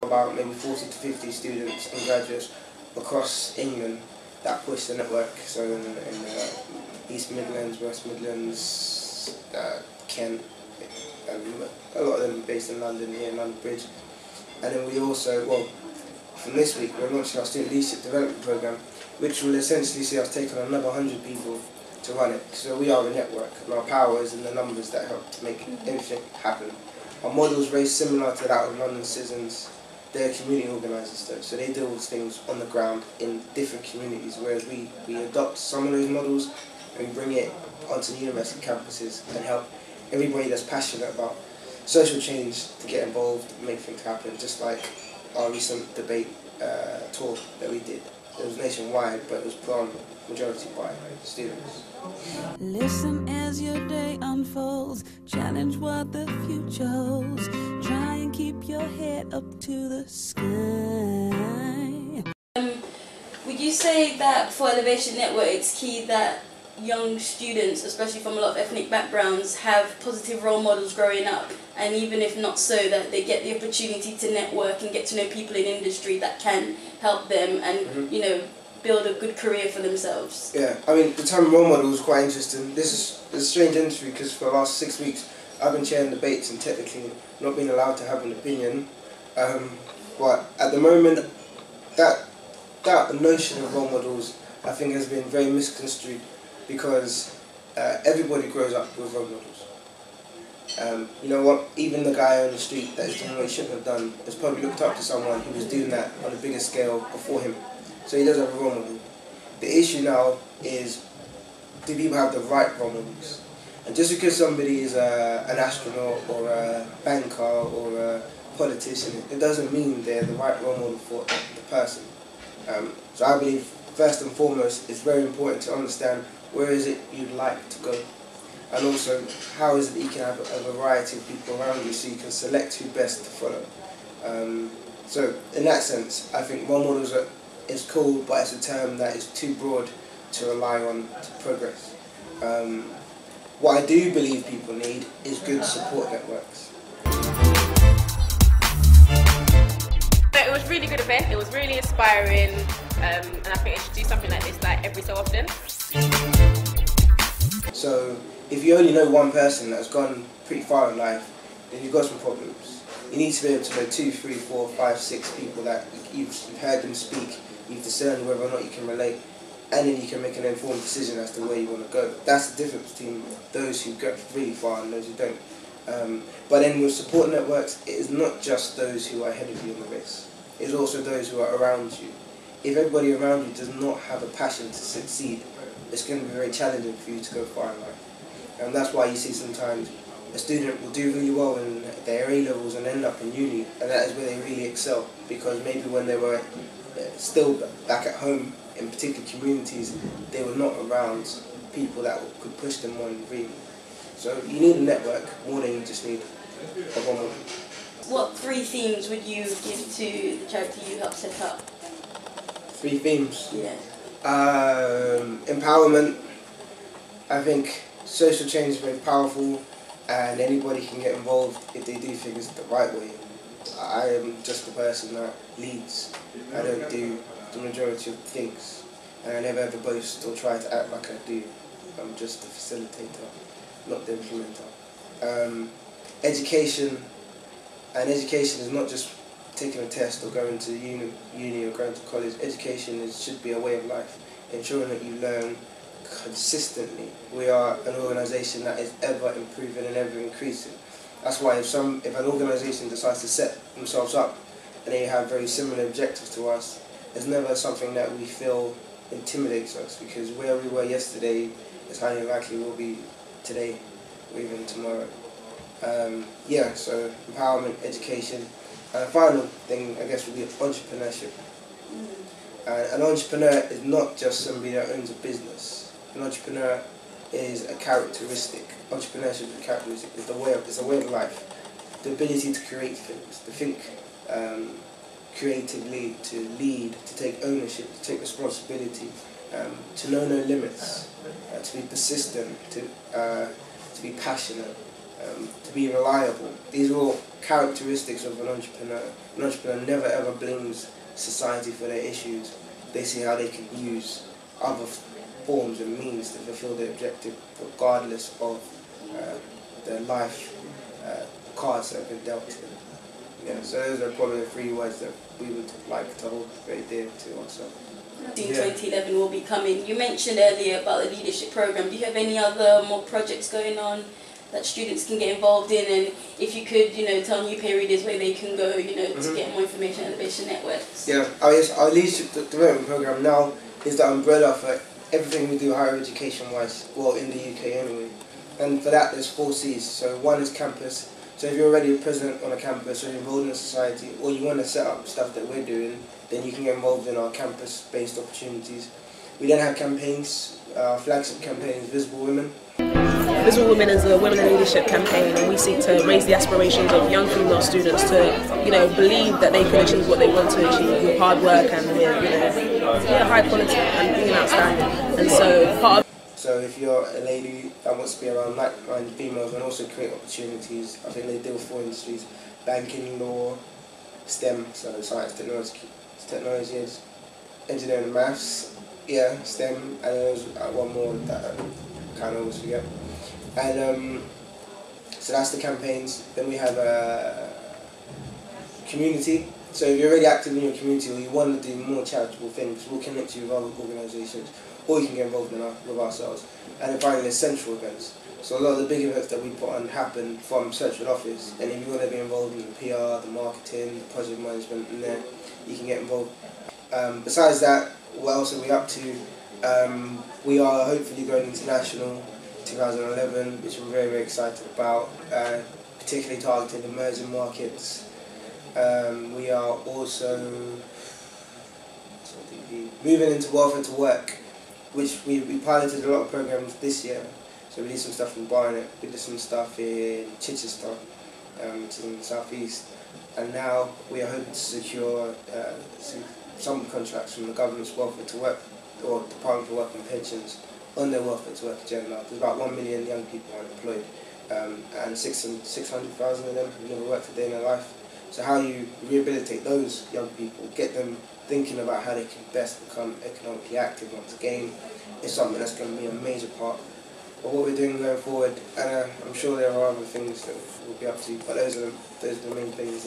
About maybe 40 to 50 students and graduates across England that push the network. So in East Midlands, West Midlands, Kent, a lot of them based in London, here in London Bridge. And then we also, well, from this week we're launching our Student Leadership Development Programme, which will essentially see us take on another 100 people to run it. So we are a network, and our power is in the numbers that help to make everything happen. Our model is very similar to that of London Citizens. They're community organisers though, so they deal with things on the ground in different communities, whereas we adopt some of those models and bring it onto university campuses and help everybody that's passionate about social change to get involved and make things happen, just like our recent debate tour that we did. It was nationwide, but it was put on majority by students. Listen as your day unfolds, challenge what the future holds, try and keep your head up to the sky. Would you say that for Elevation Network it's key that young students, especially from a lot of ethnic backgrounds, have positive role models growing up, and even if not so, that they get the opportunity to network and get to know people in industry that can help them and you know, build a good career for themselves? Yeah, I mean, the term role model is quite interesting. This is a strange industry because for the last 6 weeks I've been chairing debates and technically not being allowed to have an opinion. But at the moment, that notion of role models I think has been very misconstrued, because everybody grows up with role models. You know what, even the guy on the street that is doing what he shouldn't have done has probably looked up to someone who was doing that on a bigger scale before him. So he does have a role model. The issue now is, do people have the right role models? And just because somebody is an astronaut or a banker or a politician, it doesn't mean they're the right role model for the person. So I believe first and foremost it's very important to understand where is it you'd like to go, and also how is it that you can have a variety of people around you so you can select who best to follow. So in that sense I think role models is cool, but it's a term that is too broad to rely on to progress. What I do believe people need is good support networks. It was a really good event, it was really inspiring, and I think it should do something like this like every so often. So if you only know one person that's gone pretty far in life, then you've got some problems. You need to be able to know 2, 3, 4, 5, 6 people that you've heard them speak, you've discerned whether or not you can relate, and then you can make an informed decision as to where you want to go. That's the difference between those who go really far and those who don't. But then with support networks, it is not just those who are ahead of you in the race. It's also those who are around you. If everybody around you does not have a passion to succeed, it's going to be very challenging for you to go far in life. And that's why you see sometimes a student will do really well in their A-levels and end up in uni, and that is where they really excel, because maybe when they were still back at home in particular communities, they were not around people that could push them on really. So you need a network more than you just need a role model. What 3 themes would you give to the charity you helped set up? 3 themes? Yeah. Empowerment. I think social change is very powerful and anybody can get involved if they do things the right way. I am just the person that leads. I don't do the majority of things, and I never ever boast or try to act like I do. I'm just the facilitator, not the implementer. Education, and education is not just taking a test or going to uni or going to college. Education should be a way of life, ensuring that you learn consistently. We are an organisation that is ever improving and ever increasing. That's why if an organisation decides to set themselves up and they have very similar objectives to us, it's never something that we feel intimidates us, because where we were yesterday is highly likely we'll be today or even tomorrow. Yeah, so empowerment, education. And the final thing, I guess, would be entrepreneurship. An entrepreneur is not just somebody that owns a business. An entrepreneur is a characteristic. Entrepreneurship is a characteristic. It's a way of life. The ability to create things, to think creatively, to lead, to take ownership, to take responsibility, to know no limits, to be persistent, to be passionate, to be reliable. These are all characteristics of an entrepreneur. An entrepreneur never ever blames society for their issues. They see how they can use other forms and means to fulfill their objective, regardless of their life cards that have been dealt to them. Yeah, so those are probably the 3 words that we would like to hold very dear to ourselves. In 2011 will be coming. You mentioned earlier about the leadership program. Do you have any other more projects going on that students can get involved in? And if you could, tell Nupe readers where they can go, to get more information on Elevation Networks. Yeah, our leadership development program now is the umbrella for everything we do higher education wise, well, in the UK anyway. And for that there's 4 C's. So 1 is campus. So if you're already a president on a campus or you're involved in a society, or you want to set up stuff that we're doing, then you can get involved in our campus-based opportunities. We then have campaigns. Our flagship campaign is Visible Women. Visible Women is a women in leadership campaign, and we seek to raise the aspirations of young female students to, believe that they can achieve what they want to achieve with hard work and with, high quality and being outstanding. And so part of So if you're a lady that wants to be around like-minded females and also create opportunities, I think they deal with 4 industries: banking, law, STEM, so science, technology, engineering and maths, yeah, STEM, and there's one more that I kind of always forget. And so that's the campaigns. Then we have community. So if you're already active in your community or you want to do more charitable things, we'll connect you with other organisations, or you can get involved with ourselves. And then finally there's central events. So a lot of the big events that we put on happen from central office, and if you want to be involved in the PR, the marketing, the project management, and then you can get involved. Besides that, what else are we up to? We are hopefully going international 2011, which I'm very, very excited about, particularly targeting emerging markets. We are also moving into welfare to work, which we piloted a lot of programs this year. So we did some stuff in Barnet, we did some stuff in Chichester, which is in the southeast, and now we are hoping to secure some contracts from the government's welfare to work, or Department for Work and Pensions, on their welfare to work agenda. There's about 1 million young people unemployed, and 600,000 of them have never worked a day in their life. So how you rehabilitate those young people, get them thinking about how they can best become economically active once again, is something that's going to be a major part of what we're doing going forward. And I'm sure there are other things that we'll be up to, but those are the main things.